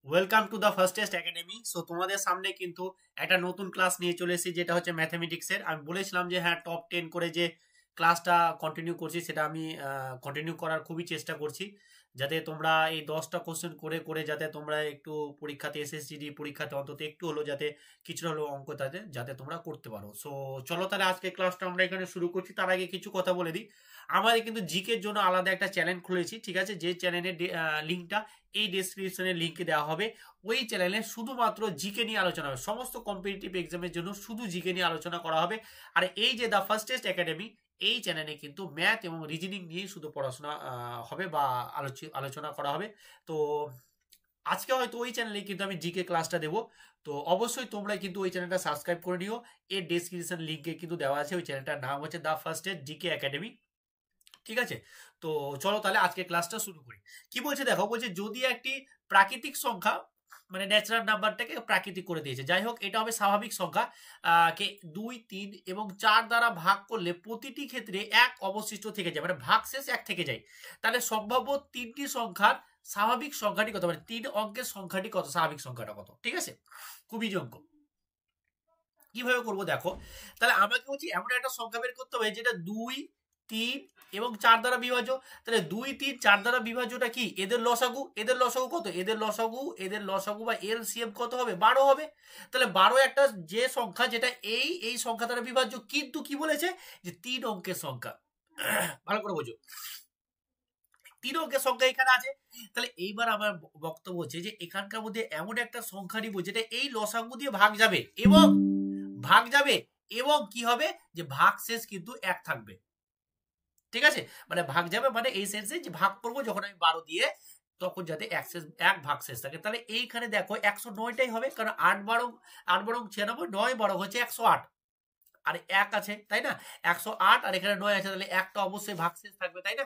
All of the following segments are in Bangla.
Welcome to the first test academy. So তোমাদের সামনে কিন্তু একটা নতুন ক্লাস নিয়ে চলে এসেছি, যেটা হচ্ছে ম্যাথামেটিক্সের। আমি বলেছিলাম যে হ্যাঁ, টপ 10 করে যে ক্লাসটা কন্টিনিউ করছি, সেটা আমি কন্টিনিউ করার খুবই চেষ্টা করছি, যাতে তোমরা এই 10টা কোশ্চেন করে করে যাতে তোমরা একটু পরীক্ষাতে এসএসসিডি পরীক্ষাতে অন্তত একটু হলো যাতে কিছুটা হলো অঙ্ক তাতে যাতে তোমরা করতে পারো। সো চলো তাহলে আজকে ক্লাসটা আমরা এখানে শুরু করছি। তার আগে কিছু কথা বলে দিই, আমাদের কিন্তু জিকের জন্য আলাদা একটা চ্যানেল খুলেছি, ঠিক আছে? যে চ্যানেলের লিঙ্কটা এই ডেসক্রিপশনের লিঙ্কে দেওয়া হবে। ওই চ্যানেলে শুধুমাত্র জিকে নিয়ে আলোচনা হবে, সমস্ত কম্পিটিটিভ এক্সামের জন্য শুধু জিকে নিয়ে আলোচনা করা হবে। আর এই যে দ্য ফার্স্ট টেস্ট একাডেমি, এই চ্যানেলে কিন্তু ম্যাথ এবং রিজনিং নিয়ে শুধু পড়াশোনা হবে বা আলোচনা করা হবে। তো আজকে হয়তো ওই চ্যানেলে কিন্তু আমি জিকে ক্লাসটা দেবো। তো অবশ্যই তোমরা কিন্তু ওই চ্যানেলটা সাবস্ক্রাইব করে নিও। এর ডেসক্রিপশন লিঙ্কে কিন্তু দেওয়া আছে। ওই চ্যানেলটার নাম হচ্ছে the first test GK academy, ঠিক আছে? তো চলো তাহলে আজকে ক্লাসটা শুরু করি। কি বলছে দেখো, বলছে যদি একটি প্রাকৃতিক সংখ্যা, মানে ন্যাচারাল নাম্বারটাকে প্রাকৃতিক করে দিয়েছে, যাই হোক এটা হবে স্বাভাবিক সংখ্যা, কে 2, 3 এবং 4 দ্বারা ভাগ করলে প্রতিটি ক্ষেত্রে এক অবশিষ্ট থেকে যায়, মানে ভাগশেষ 1 থেকে যায়। তাহলে সম্ভাব্য তিনটি সংখ্যার স্বাভাবিক সংখ্যাটি কত, মানে 3 অঙ্কের সংখ্যাটি কত, স্বাভাবিক সংখ্যাটা কত, ঠিক আছে? খুবই অঙ্ক কিভাবে করবো দেখো। তাহলে আমাকে হচ্ছে এমন একটা সংখ্যা বের করতে হবে যেটা 2, 3 এবং 4 দ্বারা বিভাজ্য। তাহলে 2, 3, 4 দ্বারা বিভাজ্যটা কি? এদের লসাগু। এদের লসাগু কত? এদের লসাগু বা এলসিএম কত হবে? 12 হবে। তাহলে 12 একটা যে সংখ্যা যেটা এই সংখ্যা দ্বারা বিভাজ্য, কিন্তু কি বলেছে যে 3 অঙ্কের সংখ্যা। ভালো করে বোঝো, 3 অঙ্কের সংখ্যা এখানে আছে। তাহলে এইবার আমার বক্তব্য হচ্ছে যে এখানকার মধ্যে এমন একটা সংখ্যা নিব যেটা এই লসাগু দিয়ে ভাগ যাবে এবং কি হবে যে ভাগশেষ কিন্তু 1 থাকবে, ঠিক আছে? মানে ভাগ যাবে মানে এই সেন্সে যে ভাগ করবো যখন আমি 12 দিয়ে, তখন যাতে 1 ভাগশেষ থাকে। তাহলে এইখানে দেখো 109টাই হবে, কারণ 8 বারং 96, 9 বারং হচ্ছে 108, আর 1 আছে তাই না? 108 আর এখানে 9 আছে, তাহলে একটা অবশ্যই ভাগশেষ থাকবে, তাই না?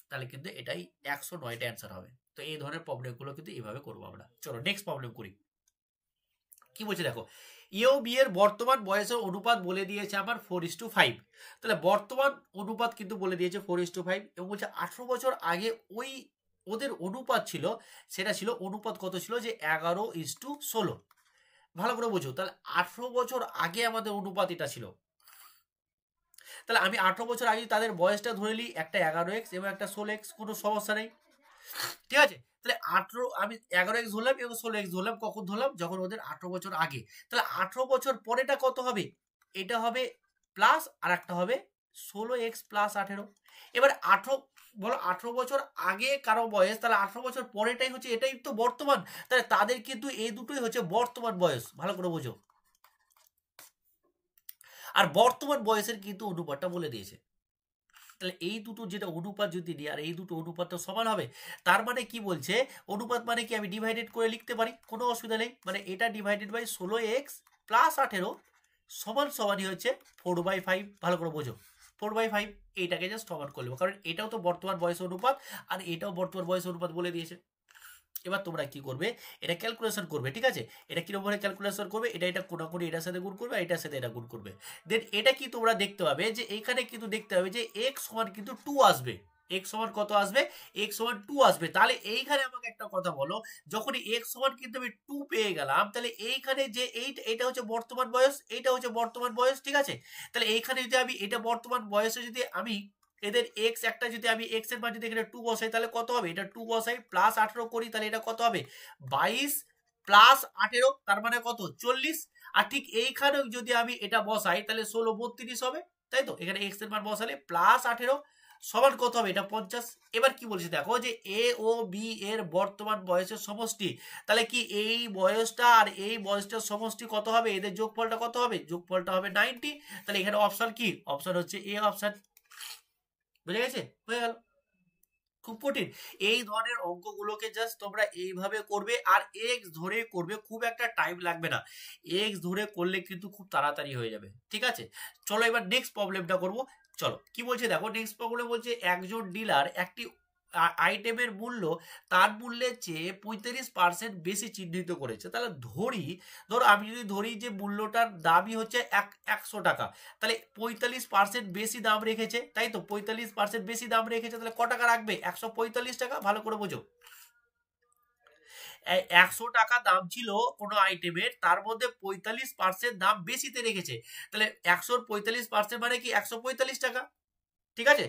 তাহলে কিন্তু এটাই 109টা অ্যান্সার হবে। তো এই ধরনের প্রবলেমগুলো কিন্তু এইভাবে করবো আমরা। চলো নেক্সট প্রবলেম করি। কি বলছে দেখো, ইউ বি এর বর্তমান বয়সের অনুপাত বলে দিয়েছে আমার 4:5। তাহলে বর্তমান অনুপাত কিন্তু বলে দিয়েছে 4:5, এবং বলছে 18 বছর আগে ওই ওদের অনুপাত ছিল, সেটা ছিল অনুপাত কত ছিল, যে 11:16। ভালো করে বোঝো, তাহলে 18 বছর আগে আমাদের অনুপাত এটা ছিল। তাহলে আমি 18 বছর আগে তাদের বয়সটা ধরে নিই, একটা 11x এবং একটা 16x, কোনো সমস্যা নেই, ঠিক আছে? তাহলে 18 আমি 11x ধরলাম এবং 16x ধরলাম, কখন ধরলাম? যখন ওদের 18 বছর আগে। তাহলে 18 বছর পরেটা কত হবে? এটা হবে প্লাস, আর একটা হবে 16x প্লাস 18। এবার 18 বলো, 18 বছর আগে কারো বয়স, তাহলে 18 বছর পরেটাই হচ্ছে, এটাই তো বর্তমান। তাহলে তাদের কিন্তু এই দুটোই হচ্ছে বর্তমান বয়স, ভালো করে বোঝো। আর বর্তমান বয়সের কিন্তু অনুপাতটা বলে দিয়েছে। তাহলে এই দুটো যেটা অনুপাত যদি দিই, আর এই দুটো অনুপাত তো সমান হবে, তার মানে কি বলছে, অনুপাত মানে কি আমি ডিভাইডেড করে লিখতে পারি, কোনো অসুবিধা নেই। মানে এটা ডিভাইডেড বাই 16x প্লাস 18 সমানই হচ্ছে 4/5। ভালো করে বোঝো, 4/5 এইটাকে জাস্ট সমান করলে, কারণ এটাও তো বর্তমান বয়স অনুপাত আর এটাও বর্তমান বয়স অনুপাত বলে দিয়েছে। এবার তোমরা কি করবে, এটা ক্যালকুলেশন করবে, ঠিক আছে? এটা কিরকম ভাবে ক্যালকুলেশন করবে, এটা কোনাকুনি এটার সাথে গুণ করবে, এটার সাথে এটা গুণ করবে। দেন এটা কি তোমরা দেখতে পাবে যে এইখানে কিন্তু দেখতে হবে যে x সমান কিন্তু 2 আসবে। x সমান কত আসবে? x সমান 2 আসবে। তাহলে এইখানে আমাকে একটা কথা বলো, যখন x সমান কিন্তু আমি 2 পেয়ে গেলাম, তাহলে এইখানে যে এটা হচ্ছে বর্তমান বয়স, এইটা হচ্ছে বর্তমান বয়স, ঠিক আছে? তাহলে এইখানে যদি আমি এটা বর্তমান বয়সে যদি আমি এদের x একটা যদি আমি x এর মান যদি এখানে 2 বসাই, তাহলে কত হবে? এটা 2 বসাই প্লাস 18 করি, তাহলে এটা কত হবে? 22 প্লাস 18, তার মানে কত? 40। আর ঠিক এইখানেও যদি আমি এটা বসাই, তাহলে 16 32 হবে, তাই তো? এখানে x এর মান বসালে প্লাস 18 সমান কত হবে? এটা 50। এবার কি বলছি দেখো, যে এ ও বি এর বর্তমান বয়সের সমষ্টি, তাহলে কি এই বয়সটা আর এই বয়সটার সমষ্টি কত হবে? এদের যোগফলটা কত হবে? যোগফলটা হবে 90। তাহলে এখানে অপশন কি? অপশন হচ্ছে এ অপশন। বুঝে গেছে? হয়ে গেল। খুব কঠিন এই ধরনের অঙ্কগুলোকে জাস্ট তোমরা এইভাবে করবে, আর এক্স ধরে করবে, খুব একটা টাইম লাগবে না। এক্স ধরে করলে কিন্তু খুব তাড়াতাড়ি হয়ে যাবে, ঠিক আছে? চলো এবার নেক্সট প্রবলেমটা করব। চলো কি বলছে দেখো, নেক্সট প্রবলেম বলছে একজন ডিলার একটি আইটেমের মূল্য তার মূল্যের চেয়ে 35% বেশি চিহ্নিত করেছে। তাহলে ধরো আমি যদি ধরি যে মূল্যটার দামই হচ্ছে 100 টাকা, তাহলে 45% বেশি দাম রেখেছে, তাই তো? 45% বেশি দাম রেখেছে, তাহলে ক টাকা রাখবে? 145 টাকা। ভালো করে বোঝো, 100 টাকা দাম ছিল কোনো আইটেমের, তার মধ্যে 45% দাম বেশিতে রেখেছে, তাহলে 145% মানে কি 145 টাকা, ঠিক আছে।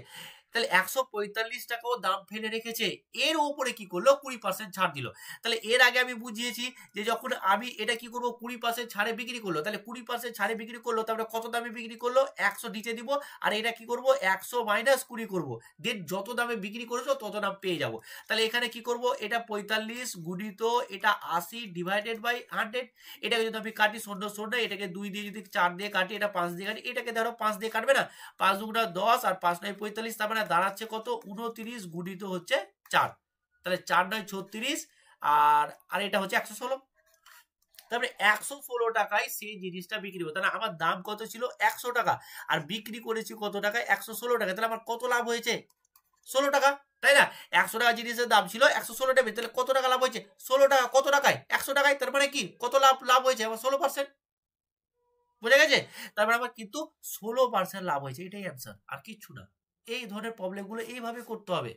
তাহলে 145 টাকাও দাম ফেলে রেখেছে, এর উপরে কি করলো 20% ছাড় দিল। তাহলে এর আগে আমি বুঝিয়েছি যে যখন আমি এটা কি করবো 20% ছাড়ে বিক্রি করলো, তাহলে 20% ছাড়ে বিক্রি করলো, তারপরে কত দামে বিক্রি করলো 100 নিচে দিব, আর এটা কি করব 100 মাইনাস 20 করবো, দেন যত দামে বিক্রি করেছো তত দাম পেয়ে যাব। তাহলে এখানে কি করব, এটা 45 গুণিত এটা 80 ডিভাইডেড বাই 100, এটাকে যদি আমি কাটি 0 0, এটাকে 2 দিয়ে যদি 4 দিয়ে কাটি, এটা 5 দিয়ে কাটি, এটাকে ধরো 5 দিয়ে কাটবে না, 5 দুগুণা 10 আর 5 9 45, তার মানে দাঁড়াচ্ছে কত 29 গুণিত হচ্ছে 4, তাহলে 4 9 36, আর এটা হচ্ছে 116, তারপরে 116 টাকায় সেই জিনিসটা বিক্রি হবে। তাহলে আমার দাম কত ছিল 100 টাকা, আর বিক্রি করেছি কত টাকায় 116 টাকা, তাহলে আমার কত লাভ হয়েছে 16 টাকা, তাই না। 100 টাকা জিনিসের দাম ছিল 116 টাকা, তাহলে কত টাকা লাভ হয়েছে 16 টাকা, কত টাকায় 100 টাকায়, তার মানে কি কত লাভ হয়েছে আমার 16%, বুঝে গেছে। তারপরে আমার কিন্তু 16% লাভ হয়েছে, এটাই অ্যান্সার, আর কিচ্ছু না। এই ধরনের প্রবলেম গুলো এইভাবে করতে হবে,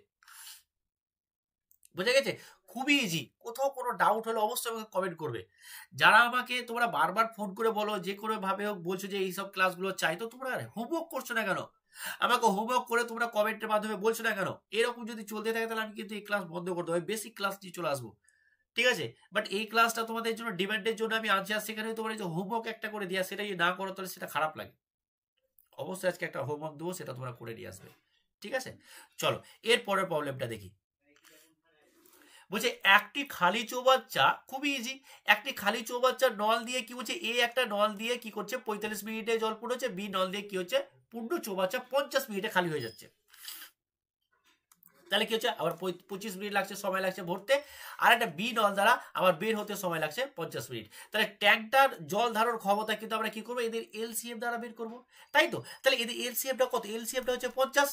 বুঝে গেছে, খুবই ইজি। কোথাও কোনো ডাউট হলে অবশ্যই আমাকে কমেন্ট করবে। যারা আমাকে তোমরা বারবার ফোন করে বলো যে কোনো ভাবে হোক বলছো যে এইসব ক্লাসগুলো চাই, তো তোমরা হোমওয়ার্ক করছো না কেন, আমাকে হোমওয়ার্ক করে তোমরা কমেন্টের মাধ্যমে বলছো না কেন। এরকম যদি চলতে থাকে তাহলে আমি কিন্তু এই ক্লাস বন্ধ করে দেবো, বেসিক ক্লাস নিয়ে চলে আসবো, ঠিক আছে। বাট এই ক্লাসটা তোমাদের জন্য ডিমান্ডের জন্য আমি আনছি, আর সেখানে তোমার যে হোমওয়ার্ক একটা করে দেওয়া, সেটা যদি না করো তাহলে সেটা খারাপ লাগে। অবশ্যই আজকে একটা হোমওয়ার্ক দেবো, সেটা তোমরা করে নিয়ে আসবে, ঠিক আছে। চলো এর পরের প্রবলেমটা দেখি। বলছে একটি খালি চৌবাচ্চা, খুবই ইজি, একটি খালি চৌবাচ্চা নল দিয়ে কি হচ্ছে, এ একটা নল দিয়ে কি করছে 45 মিনিটে জল পূর্ণ হচ্ছে, বি নল দিয়ে কি হচ্ছে পূর্ণ চৌবাচ্চা 50 মিনিটে খালি হয়ে যাচ্ছে। তাহলে কি হচ্ছে আবার 25 মিনিট লাগছে, সময় লাগছে ভরতে, আর একটা বি নল দ্বারা আবার বের হতে সময় লাগছে 50 মিনিট। তাহলে ট্যাঙ্কটার জল ধারণ ক্ষমতা কিন্তু আমরা কি করবো, এদের এলসিএম দ্বারা বের করবো, তাই তো। তাহলে এদের এলসিএমটা কত, এলসিএমটা হচ্ছে 50,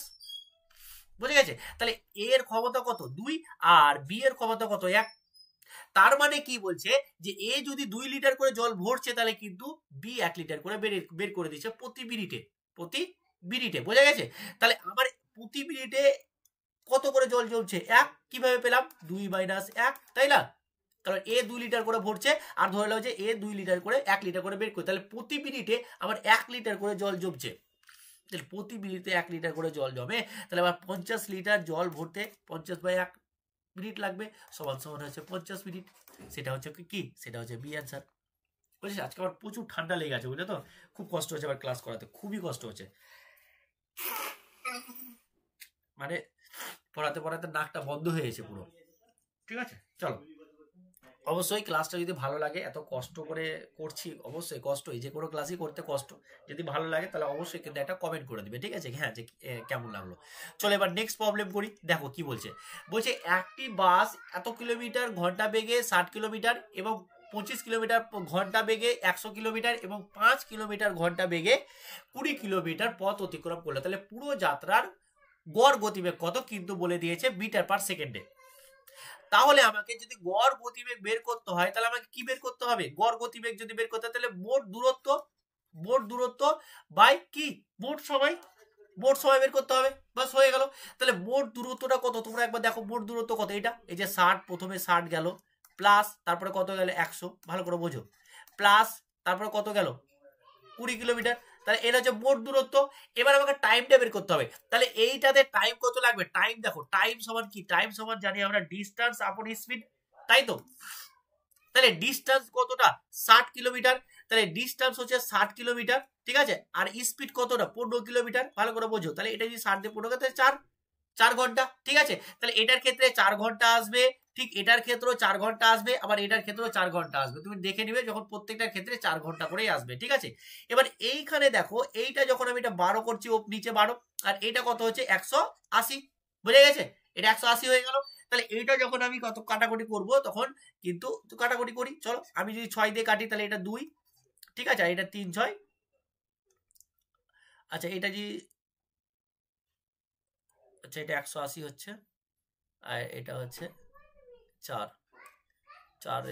বুঝে গেছে। তাহলে এর ক্ষমতা কত 2, আর বি এর ক্ষমতা কত 1, তার মানে কি বলছে যে এ যদি 2 লিটার করে জল ভরছে, তাহলে কিন্তু বি 1 লিটার করে বের করে দিচ্ছে প্রতি মিনিটে, বোঝা গেছে। তাহলে আমার প্রতি মিনিটে কত করে জল জ্বলছে 1, কিভাবে পেলাম 2 মাইনাস 1, তাই না, কারণ এ 2 লিটার করে ভরছে, আর ধরে নাও যে এ 2 লিটার করে 1 লিটার করে বের করে, তাহলে প্রতি মিনিটে আমার 1 লিটার করে জল জমছে, তাহলে প্রতি মিনিটে 1 লিটার করে জল জমে, তাহলে আবার 50 লিটার জল ভরতে 50 বাই 1 মিনিট লাগবে, সমান সমান হচ্ছে 50 মিনিট, সেটা হচ্ছে কি, সেটা হচ্ছে বি অ্যান্সার। বুঝেছি, আজকে আমার প্রচুর ঠান্ডা লেগে আছে, বুঝলে তো, খুব কষ্ট হচ্ছে আবার ক্লাস করাতে, খুবই কষ্ট হচ্ছে, মানে পড়াতে পড়াতে নাকটা বন্ধ হয়ে গেছে পুরো, ঠিক আছে। চলো, অবশ্যই ক্লাসটা যদি ভালো লাগে, এত কষ্ট করে করছি, অবশ্যই কষ্টই, যে কোনো ক্লাসই করতে কষ্ট, যদি ভালো লাগে তাহলে অবশ্যই কিন্তু একটা কমেন্ট করে দিবে, ঠিক আছে, হ্যাঁ যে কেমন লাগলো। চলো এবার নেক্সট প্রবলেম করি, দেখো কি বলছে। বলছে একটি বাস এত কিলোমিটার ঘন্টা বেগে 60 কিলোমিটার এবং 25 কিলোমিটার ঘন্টা বেগে 100 কিলোমিটার এবং 5 কিলোমিটার ঘন্টা বেগে 20 কিলোমিটার পথ অতিক্রম করলো, তাহলে পুরো যাত্রার গড় গতিবেগ কত কিন্তু বলে দিয়েছে মিটার পার সেকেন্ডে। তাহলে আমাকে যদি গড় গতিবেগ বের করতে হয়, তাহলে আমাকে কি বের করতে হবে, গড় গতিবেগ যদি বের করতে হয়, তাহলে মোট দূরত্ব বাই কি মোট সময় বের করতে হবে, বাস হয়ে গেল। তাহলে মোট দূরত্বটা কত, তোমরা একবার দেখো মোট দূরত্ব কত, এটা এই যে 60, প্রথমে 60 গেল, প্লাস তারপরে কত গেল 100, ভালো করে বোঝো, প্লাস তারপরে কত গেল 20 কিলোমিটার, তাহলে এটা হচ্ছে মোট দূরত্ব। এবার আমাকে টাইমটা বের করতে হবে, তাহলে এইটাতে টাইম কত লাগবে, টাইম দেখো, টাইম সমান কি, টাইম সমান জানি আমরা ডিস্টেন্স আপন স্পিড, তাই তো। তাহলে ডিস্টেন্স কতটা 60 কিলোমিটার, তাহলে ডিস্টেন্স হচ্ছে 60 কিলোমিটার, ঠিক আছে, আর স্পিড কতটা 15 কিলোমিটার, ভালো করে বোঝো। তাহলে এটা যদি 60 দিয়ে 15 তাহলে 4 ঘন্টা, ঠিক আছে। তাহলে এটার ক্ষেত্রে 4 ঘন্টা আসবে, ঠিক এটার ক্ষেত্রেও 4 ঘন্টা আসবে, আবার এটার ক্ষেত্রেও 4 ঘন্টা আসবে, তুমি দেখে নিবে যখন প্রত্যেকটার ক্ষেত্রে 4 ঘন্টা করেই আসবে, ঠিক আছে। এবার এইখানে দেখো, এইটা যখন আমি এটা 12 করছি, ও নিচে 12, আর এটা কত হচ্ছে 180, বুঝে গেছে, এটা 180 হয়ে গেল। তাহলে এইটা যখন আমি কত কাটাকুটি করব, তখন কিন্তু কাটাকুটি করি, চলো আমি যদি 6 দিয়ে কাটি তাহলে এটা 2, ঠিক আছে, আর এটা 3 6, আচ্ছা এটা যদি, আচ্ছা এটা 180 হচ্ছে, আর এটা হচ্ছে 4,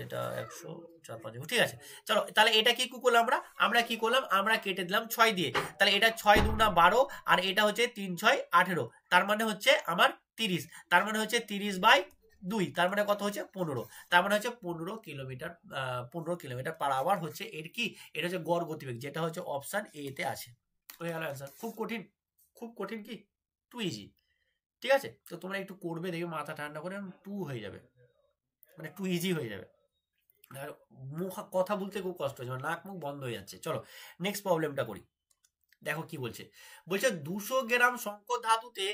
এটা 100 4 5, ঠিক আছে। চলো তাহলে এটা কি করলাম আমরা কি করলাম, আমরা কেটে দিলাম 6 দিয়ে, তাহলে এটা 6 দুগুণা 12, আর এটা হচ্ছে 3 6 18, তার মানে হচ্ছে আমার 30, তার মানে হচ্ছে 30 বাই 2, তার মানে কত হচ্ছে 15, তার মানে হচ্ছে 15 কিলোমিটার পার আওয়ার হচ্ছে এর কি, এটা হচ্ছে গড় গতিবেগ, যেটা হচ্ছে অপশন এ তে আছে। হয়ে গেল অ্যান্সার। খুব কঠিন, খুব কঠিন কি, টু ইজি। ঠিক আছে, তো তোমরা একটু করবে, দেখবে মাথা ঠান্ডা করে টু হয়ে যাবে, মানে টু ইজি হয়ে যাবে। আর মুখ কথা বলতে খুব কষ্ট হচ্ছে, নাক মুখ বন্ধ হয়ে যাচ্ছে। চলো নেক্সট প্রবলেমটা করি। দেখো কি বলছে, বলছে 200 গ্রাম সংকর ধাতুতে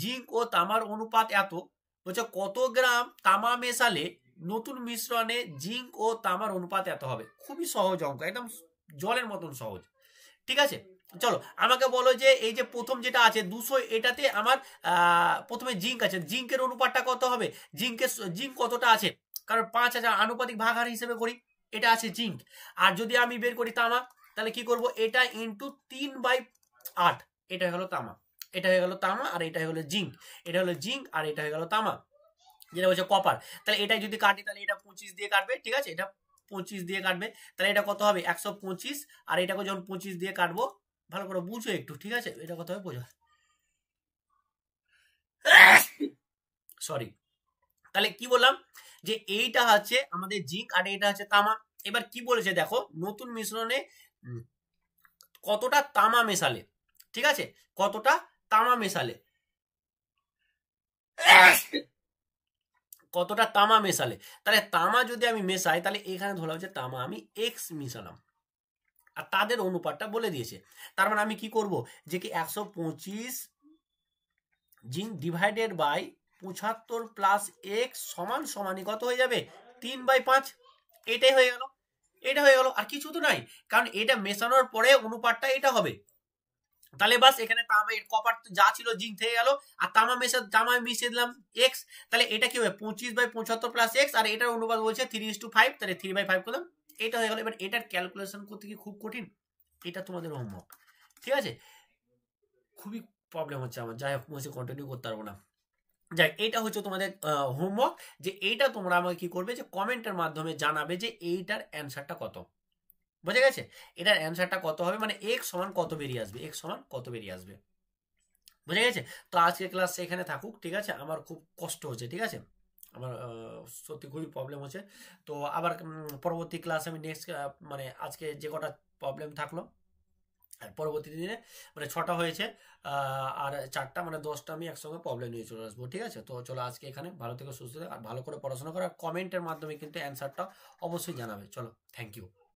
জিঙ্ক ও তামার অনুপাত এত, বলছে কত গ্রাম তামা মেশালে নতুন মিশ্রণে জিঙ্ক ও তামার অনুপাত এত হবে। খুবই সহজ অঙ্ক, একদম জলের মতন সহজ। ঠিক আছে, চলো আমাকে বলো যে এই যে প্রথম যেটা আছে 200, এটাতে আমার প্রথমে জিঙ্ক আছে, জিঙ্কের অনুপাতটা কত হবে, জিঙ্ক কতটা আছে, কারণ 5000 আনুপাতিক ভাগাহার হিসেবে করি, এটা আছে জিঙ্ক। আর যদি আমি বের করি তামা, তাহলে কি করব, এটা ইন্টু 3/8, এটা হলো তামা, এটা হয়ে গেল তামা, আর এটা হয়ে গেল জিঙ্ক, এটা হলো জিঙ্ক, আর এটা হয়ে গেল তামা, যেটা হচ্ছে কপার। তাহলে এটা যদি কাটি, তাহলে এটা 25 দিয়ে কাটবে, ঠিক আছে, এটা 25 দিয়ে কাটবে, তাহলে এটা কত হবে 125, আর এটাকে যখন 25 দিয়ে কাটবো, ভালো করে বুঝো একটু, ঠিক আছে, এটা কত হবে বোঝো, সরি। তাহলে কি বললাম, যে এইটা হচ্ছে আমাদের জিঙ্ক, আর এটা হচ্ছে তামা। এবার কি বলেছে দেখো, নতুন মিশ্রণে কতটা তামা মেশালে, ঠিক আছে, কতটা তামা মেশালে, কতটা তামা মেশালে। তাহলে তামা যদি আমি মেশাই, তাহলে এখানে ধরলাম যে তামা আমি এক্স মিশালাম, আর তাদের অনুপাতটা বলে দিয়েছে। তার মানে আমি কি করব, যে কি 125 zinc divided by 75 plus x সমান সমানই কত হয়ে যাবে 3/5, এটাই হয়ে গেল, এটা হয়ে গেল, আর কিছু তো নাই, কারণ এটা মেশানোর পরে অনুপাতটা এটা হবে। তাহলে বাস এখানে তামা কপার যা ছিল জিঙ্ক থেকে গেল, আর তামা মিশিয়ে দিলাম এক্স, তাহলে এটা কি হবে 25/75 প্লাস এক্স, আর এটার অনুপাত বলছে 3:5, তাহলে 3/5 করলাম, এটা হয়ে গেল। এবার এটার ক্যালকুলেশন করতে কি খুব কঠিন, এটা তোমাদের হোমওয়ার্ক, ঠিক আছে। খুবই প্রবলেম হচ্ছে আমার, যাই হোক বলছি কন্টিনিউ করতে পারবো না। যাই, এটা হচ্ছে তোমাদের হোমওয়ার্ক, যে এইটা তোমরা আমাকে কি করবে, যে কমেন্টের মাধ্যমে জানাবে যে এইটার অ্যান্সারটা কত, বুঝে গেছে, এটার অ্যান্সারটা কত হবে, মানে এক্স সমান কত বেরিয়ে আসবে, এক্স সমান কত বেরিয়ে আসবে, বুঝে গেছে। তো আজকে ক্লাস এখানে থাকুক, ঠিক আছে, আমার খুব কষ্ট হচ্ছে, ঠিক আছে, আমার সত্যি খুবই প্রবলেম হচ্ছে। তো আবার পরবর্তী ক্লাসে আমি নেক্সট, মানে আজকে যে কটা প্রবলেম থাকলো, আর পরবর্তী দিনে মানে 6টা হয়েছে, আর 4টা মানে 10টা আমি একসঙ্গে প্রবলেম নিয়ে চলে আসবো, ঠিক আছে। তো চলো আজকে এখানে, ভালো থেকে সুস্থ থেকে, আর ভালো করে পড়াশোনা করো, আর কমেন্টের মাধ্যমে কিন্তু অ্যান্সারটা অবশ্যই জানাবে। চলো, থ্যাংক ইউ।